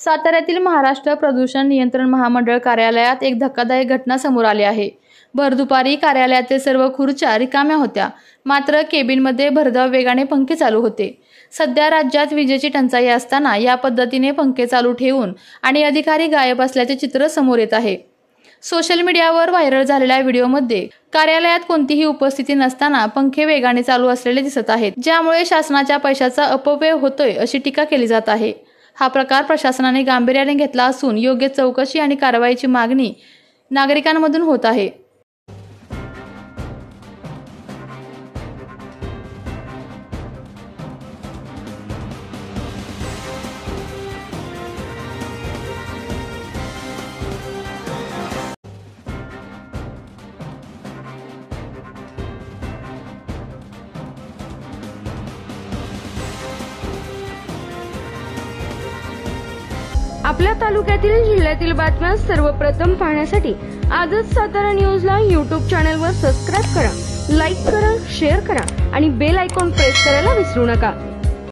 साताऱ्यातील महाराष्ट्र प्रदूषण नियंत्रण महामंडळ कार्यालयात एक धक्कादायक घटना समोर आली आहे। भर दुपारी कार्यालयातील सर्व खुर्च्या रिकाम्या होत्या, मात्र केबिनमध्ये भरधाव वेगाने पंखे चालू होते। सध्या राज्यात विजेची टंचाई असताना या पद्धतीने पंखे चालू ठेवून आणि अधिकारी गायब असल्याचे चित्र समोर येत आहे। सोशल मीडियावर व्हायरल झालेल्या व्हिडिओमध्ये कार्यालयात कोणतीही उपस्थिती नसताना पंखे वेगाने चालू असलेले दिसत आहेत, ज्यामुळे शासनाच्या पैशाचा अपव्यय होतोय अशी टीका केली जात आहे। हा प्रकार प्रशासनाने गांभीर्याने घेतला असून योग्य चौकशी आणि कारवाईची मागणी नागरिकांमधून होत आहे। आपल्या तालुक्यातील जिल्ह्यातील बातम्या सर्वप्रथम पाहण्यासाठी आजच सातारा न्यूजला YouTube चॅनलवर सबस्क्राइब करा, लाईक करा, शेअर करा आणि बेल आयकॉन प्रेस करायला विसरू नका।